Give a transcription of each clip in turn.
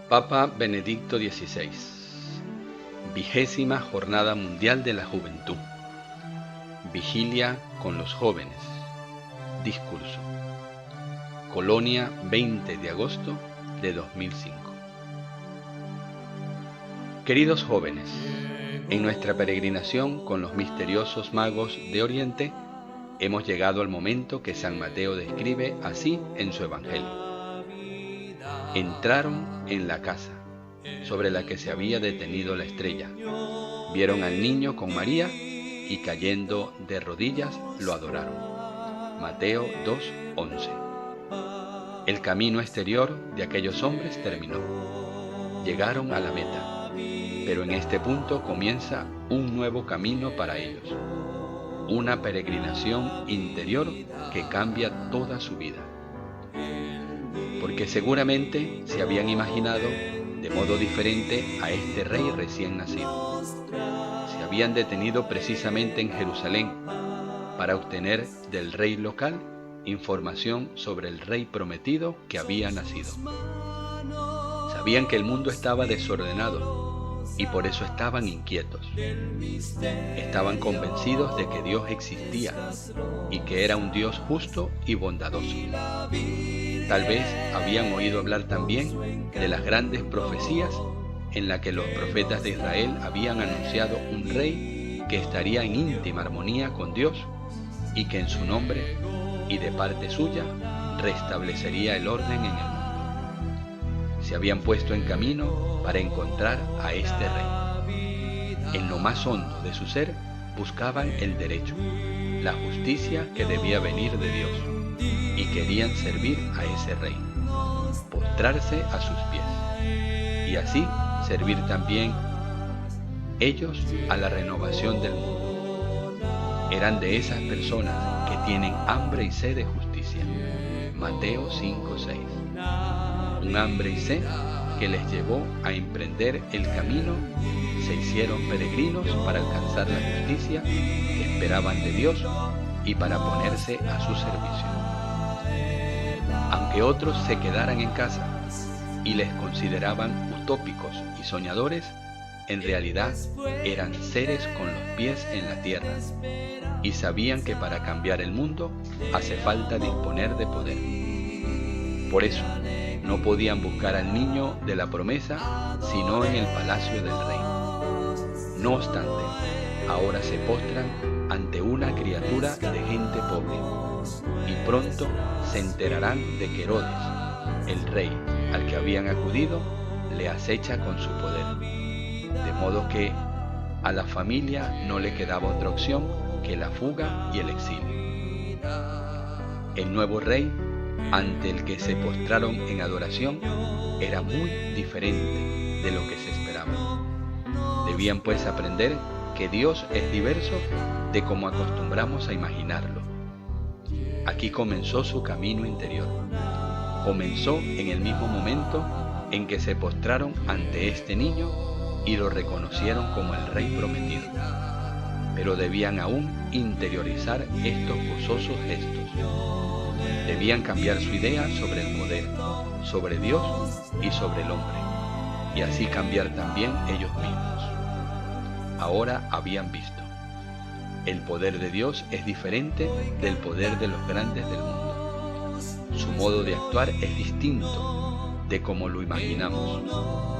Papa Benedicto XVI. 20ª Jornada Mundial de la Juventud. Vigilia con los jóvenes. Discurso. Colonia, 20 de agosto de 2005. Queridos jóvenes, en nuestra peregrinación con los misteriosos magos de Oriente, hemos llegado al momento que San Mateo describe así en su Evangelio. Entraron en la casa sobre la que se había detenido la estrella. Vieron al niño con María y cayendo de rodillas lo adoraron. Mateo 2:11. El camino exterior de aquellos hombres terminó. Llegaron a la meta, pero en este punto comienza un nuevo camino para ellos. Una peregrinación interior que cambia toda su vida. Porque seguramente se habían imaginado de modo diferente a este rey recién nacido. Se habían detenido precisamente en Jerusalén para obtener del rey local información sobre el rey prometido que había nacido. Sabían que el mundo estaba desordenado y por eso estaban inquietos. Estaban convencidos de que Dios existía y que era un Dios justo y bondadoso. Tal vez habían oído hablar también de las grandes profecías en las que los profetas de Israel habían anunciado un rey que estaría en íntima armonía con Dios y que en su nombre y de parte suya restablecería el orden en el mundo. Se habían puesto en camino para encontrar a este rey. En lo más hondo de su ser buscaban el derecho, la justicia que debía venir de Dios, y querían servir a ese rey, postrarse a sus pies, y así servir también ellos a la renovación del mundo. Eran de esas personas que tienen hambre y sed de justicia. Mateo 5:6. Un hambre y sed que les llevó a emprender el camino. Se hicieron peregrinos para alcanzar la justicia que esperaban de Dios y para ponerse a su servicio. Aunque otros se quedaran en casa y les consideraban utópicos y soñadores, en realidad eran seres con los pies en la tierra y sabían que para cambiar el mundo hace falta disponer de poder. Por eso, no podían buscar al niño de la promesa sino en el palacio del rey. No obstante, ahora se postran ante una criatura de gente pobre y pronto se enterarán de que Herodes, el rey al que habían acudido, le acecha con su poder. De modo que a la familia no le quedaba otra opción que la fuga y el exilio. El nuevo rey, ante el que se postraron en adoración, era muy diferente de lo que se esperaba. Debían pues aprender que Dios es diverso de como acostumbramos a imaginarlo. Aquí comenzó su camino interior. Comenzó en el mismo momento en que se postraron ante este niño y lo reconocieron como el rey prometido. Pero debían aún interiorizar estos gozosos gestos. Debían cambiar su idea sobre el poder, sobre Dios y sobre el hombre, y así cambiar también ellos mismos. Ahora habían visto. El poder de Dios es diferente del poder de los grandes del mundo. Su modo de actuar es distinto de como lo imaginamos,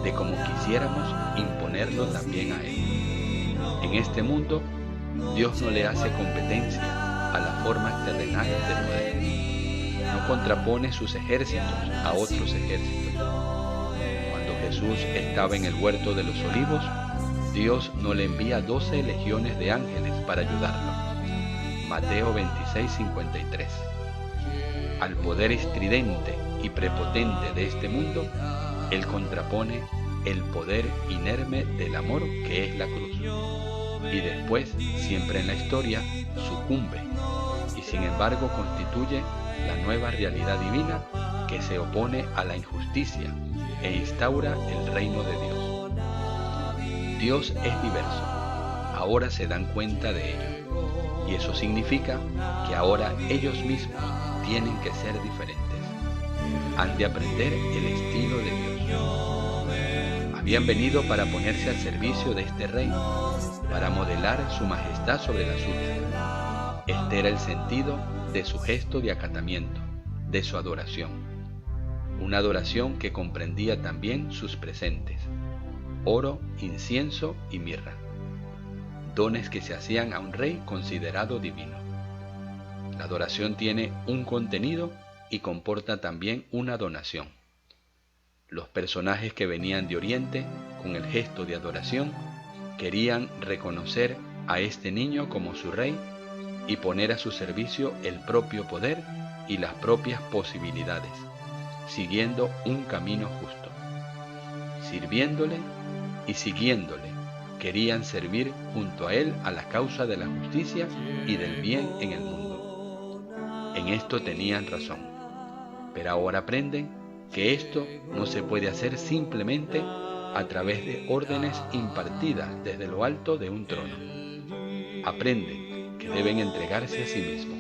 de como quisiéramos imponerlo también a Él. En este mundo, Dios no le hace competencia a las formas terrenales del poder. No contrapone sus ejércitos a otros ejércitos. Cuando Jesús estaba en el huerto de los olivos, Dios no le envía 12 legiones de ángeles para ayudarlo. Mateo 26:53. Al poder estridente y prepotente de este mundo, Él contrapone el poder inerme del amor que es la cruz. Y después, siempre en la historia, sucumbe y sin embargo constituye la nueva realidad divina que se opone a la injusticia e instaura el reino de Dios. Dios es diverso, ahora se dan cuenta de ello, y eso significa que ahora ellos mismos tienen que ser diferentes. Han de aprender el estilo de Dios. Habían venido para ponerse al servicio de este rey, para modelar su majestad sobre la suya. Este era el sentido de su gesto de acatamiento, de su adoración. Una adoración que comprendía también sus presentes: oro, incienso y mirra, dones que se hacían a un rey considerado divino. La adoración tiene un contenido y comporta también una donación. Los personajes que venían de Oriente con el gesto de adoración querían reconocer a este niño como su rey y poner a su servicio el propio poder y las propias posibilidades, siguiendo un camino justo. Sirviéndole y siguiéndole, querían servir junto a él a la causa de la justicia y del bien en el mundo. En esto tenían razón, pero ahora aprenden que esto no se puede hacer simplemente a través de órdenes impartidas desde lo alto de un trono. Aprenden que deben entregarse a sí mismos.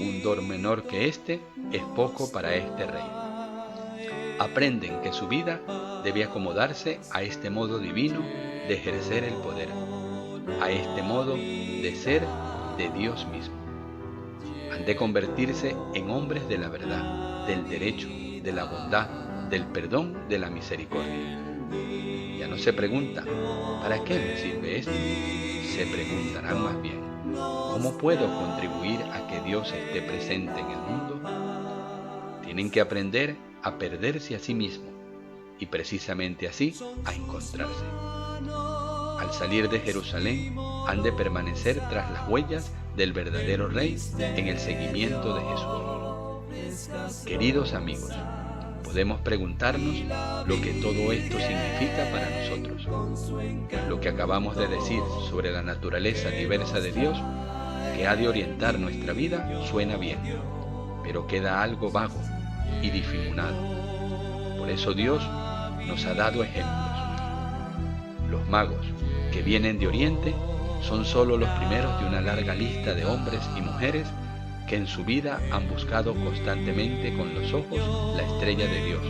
Un don menor que este es poco para este rey. Aprenden que su vida debe acomodarse a este modo divino de ejercer el poder, a este modo de ser de Dios mismo. Han de convertirse en hombres de la verdad, del derecho, de la bondad, del perdón, de la misericordia. Ya no se preguntan, ¿para qué me sirve esto? Se preguntarán más bien, ¿cómo puedo contribuir a que Dios esté presente en el mundo? Tienen que aprender a perderse a sí mismo y precisamente así a encontrarse. Al salir de Jerusalén, han de permanecer tras las huellas del verdadero Rey en el seguimiento de Jesús. Queridos amigos, podemos preguntarnos lo que todo esto significa para nosotros. Lo que acabamos de decir sobre la naturaleza diversa de Dios, que ha de orientar nuestra vida, suena bien, pero queda algo vago y difuminado. Por eso Dios nos ha dado ejemplos. Los magos que vienen de Oriente son solo los primeros de una larga lista de hombres y mujeres que en su vida han buscado constantemente con los ojos la estrella de Dios,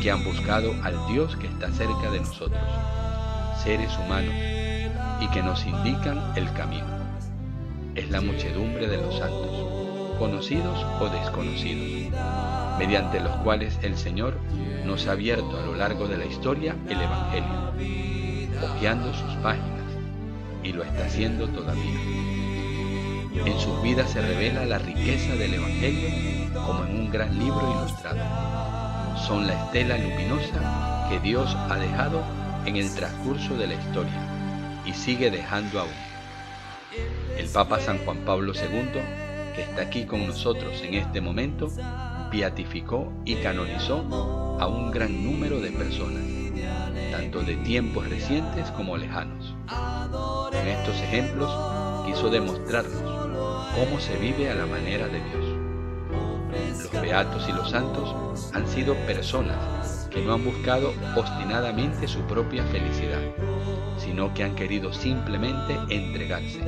que han buscado al Dios que está cerca de nosotros, seres humanos, y que nos indican el camino. Es la muchedumbre de los santos, conocidos o desconocidos, mediante los cuales el Señor nos ha abierto a lo largo de la historia el Evangelio, hojeando sus páginas, y lo está haciendo todavía. En sus vidas se revela la riqueza del Evangelio como en un gran libro ilustrado. Son la estela luminosa que Dios ha dejado en el transcurso de la historia y sigue dejando aún. El Papa San Juan Pablo II, que está aquí con nosotros en este momento, beatificó y canonizó a un gran número de personas, tanto de tiempos recientes como lejanos. Con estos ejemplos quiso demostrarnos cómo se vive a la manera de Dios. Los beatos y los santos han sido personas que no han buscado obstinadamente su propia felicidad, sino que han querido simplemente entregarse,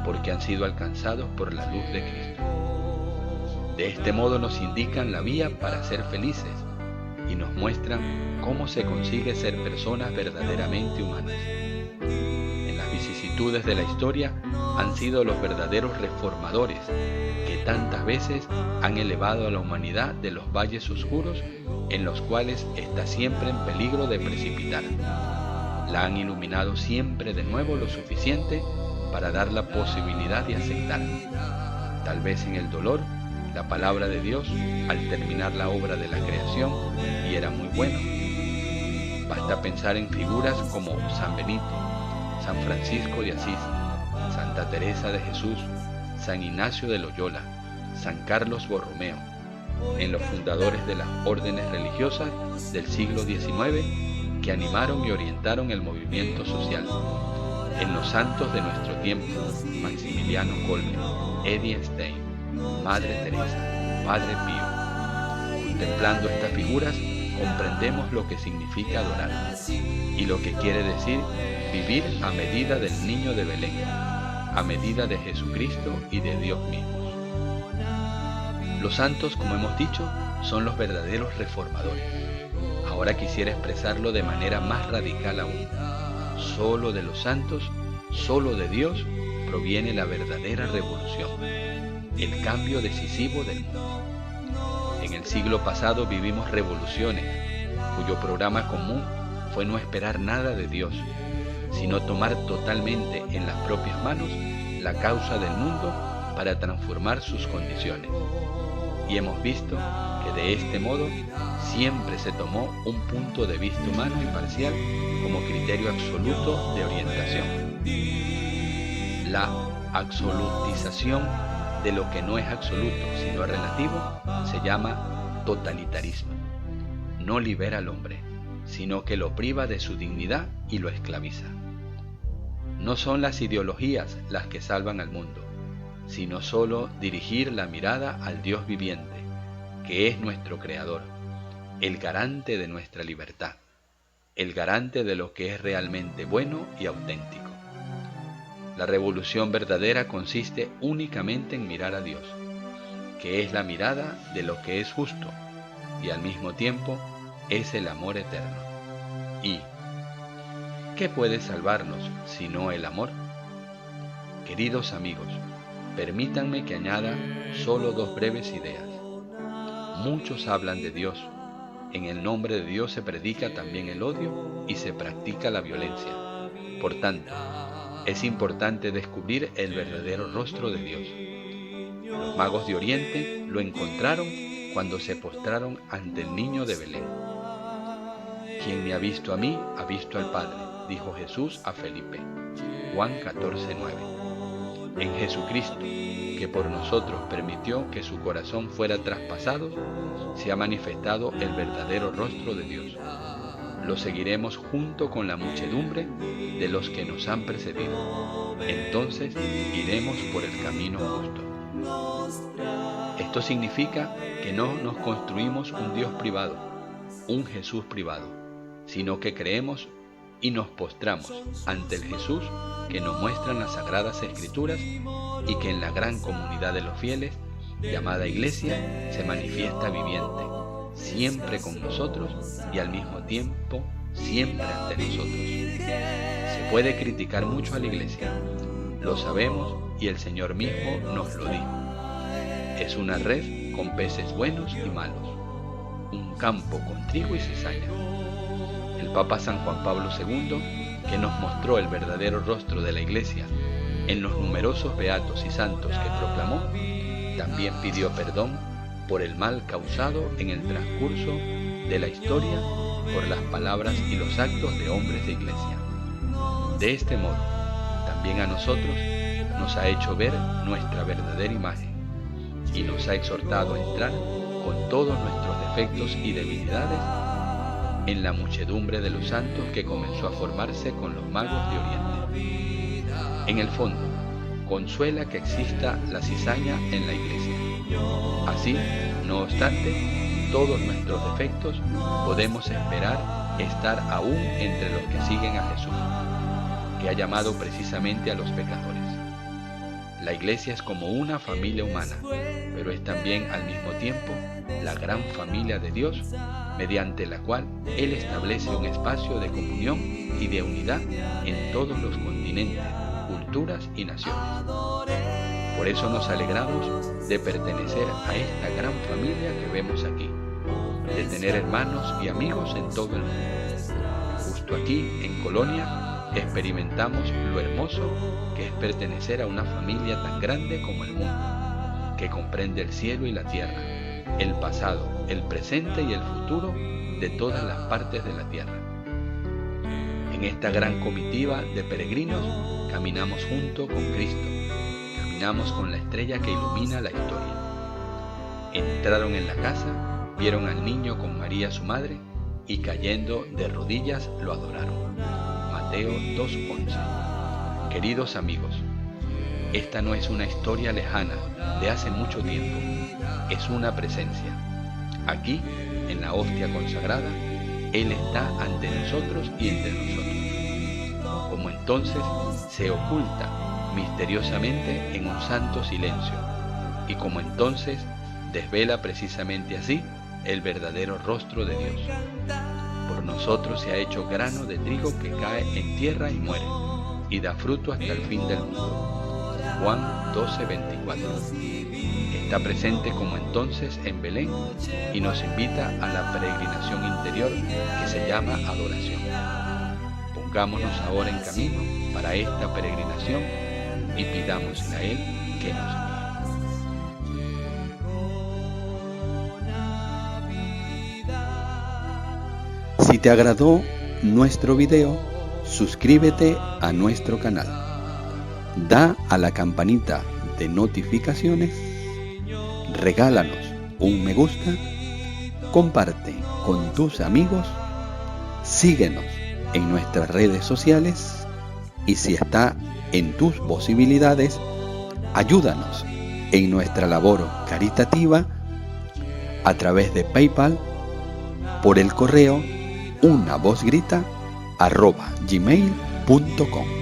porque han sido alcanzados por la luz de Cristo. De este modo nos indican la vía para ser felices y nos muestran cómo se consigue ser personas verdaderamente humanas. En las vicisitudes de la historia han sido los verdaderos reformadores que tantas veces han elevado a la humanidad de los valles oscuros en los cuales está siempre en peligro de precipitar. La han iluminado siempre de nuevo lo suficiente para dar la posibilidad de aceptar, tal vez en el dolor, la palabra de Dios al terminar la obra de la creación, y era muy bueno. Basta pensar en figuras como San Benito, San Francisco de Asís, Santa Teresa de Jesús, San Ignacio de Loyola, San Carlos Borromeo, en los fundadores de las órdenes religiosas del siglo XIX que animaron y orientaron el movimiento social, en los santos de nuestro tiempo, Maximiliano Kolbe, Edith Stein, Madre Teresa, Padre Pío. Contemplando estas figuras, comprendemos lo que significa adorar y lo que quiere decir vivir a medida del niño de Belén, a medida de Jesucristo y de Dios mismo. Los santos, como hemos dicho, son los verdaderos reformadores. Ahora quisiera expresarlo de manera más radical aún. Solo de los santos, solo de Dios, proviene la verdadera revolución, el cambio decisivo del mundo. En el siglo pasado vivimos revoluciones, cuyo programa común fue no esperar nada de Dios, sino tomar totalmente en las propias manos la causa del mundo para transformar sus condiciones. Y hemos visto que de este modo siempre se tomó un punto de vista humano y parcial como criterio absoluto de orientación. La absolutización de lo que no es absoluto sino relativo se llama totalitarismo. No libera al hombre, sino que lo priva de su dignidad y lo esclaviza. No son las ideologías las que salvan al mundo, sino solo dirigir la mirada al Dios viviente, que es nuestro Creador, el garante de nuestra libertad, el garante de lo que es realmente bueno y auténtico. La revolución verdadera consiste únicamente en mirar a Dios, que es la mirada de lo que es justo y al mismo tiempo es el amor eterno. ¿Y qué puede salvarnos sino el amor? Queridos amigos, permítanme que añada solo 2 breves ideas. Muchos hablan de Dios. En el nombre de Dios se predica también el odio y se practica la violencia. Por tanto, es importante descubrir el verdadero rostro de Dios. Los magos de Oriente lo encontraron cuando se postraron ante el niño de Belén. Quien me ha visto a mí, ha visto al Padre, dijo Jesús a Felipe. Juan 14:9. En Jesucristo, que por nosotros permitió que su corazón fuera traspasado, se ha manifestado el verdadero rostro de Dios. Lo seguiremos junto con la muchedumbre de los que nos han precedido. Entonces iremos por el camino justo. Esto significa que no nos construimos un Dios privado, un Jesús privado, sino que creemos y nos postramos ante el Jesús que nos muestran las Sagradas Escrituras y que en la gran comunidad de los fieles, llamada Iglesia, se manifiesta viviente, siempre con nosotros y al mismo tiempo siempre ante nosotros. Se puede criticar mucho a la Iglesia, lo sabemos y el Señor mismo nos lo dijo. Es una red con peces buenos y malos, un campo con trigo y cizaña. El Papa San Juan Pablo II, que nos mostró el verdadero rostro de la Iglesia en los numerosos beatos y santos que proclamó, también pidió perdón por el mal causado en el transcurso de la historia por las palabras y los actos de hombres de Iglesia. De este modo, también a nosotros nos ha hecho ver nuestra verdadera imagen y nos ha exhortado a entrar con todos nuestros defectos y debilidades en la muchedumbre de los santos que comenzó a formarse con los magos de Oriente. En el fondo, consuela que exista la cizaña en la Iglesia. Así, no obstante, todos nuestros defectos podemos esperar estar aún entre los que siguen a Jesús, que ha llamado precisamente a los pecadores. La Iglesia es como una familia humana, pero es también al mismo tiempo la gran familia de Dios, mediante la cual Él establece un espacio de comunión y de unidad en todos los continentes, culturas y naciones. Por eso nos alegramos de pertenecer a esta gran familia que vemos aquí, de tener hermanos y amigos en todo el mundo. Justo aquí, en Colonia, experimentamos lo hermoso que es pertenecer a una familia tan grande como el mundo, que comprende el cielo y la tierra, el pasado, el presente y el futuro de todas las partes de la tierra. En esta gran comitiva de peregrinos caminamos junto con Cristo, caminamos con la estrella que ilumina la historia. Entraron en la casa, vieron al niño con María su madre y cayendo de rodillas lo adoraron. Mateo 2:11. Queridos amigos, esta no es una historia lejana de hace mucho tiempo, es una presencia. Aquí, en la hostia consagrada, Él está ante nosotros y entre nosotros. Como entonces se oculta misteriosamente en un santo silencio, y como entonces desvela precisamente así el verdadero rostro de Dios. nosotros se ha hecho grano de trigo que cae en tierra y muere, y da fruto hasta el fin del mundo. Juan 12:24. Está presente como entonces en Belén y nos invita a la peregrinación interior que se llama adoración. Pongámonos ahora en camino para esta peregrinación y pidámosle a Él que nos guíe. Si te agradó nuestro video, suscríbete a nuestro canal. Da a la campanita de notificaciones, regálanos un me gusta, comparte con tus amigos, síguenos en nuestras redes sociales y si está en tus posibilidades, ayúdanos en nuestra labor caritativa a través de PayPal, por el correo unavozgrita@gmail.com.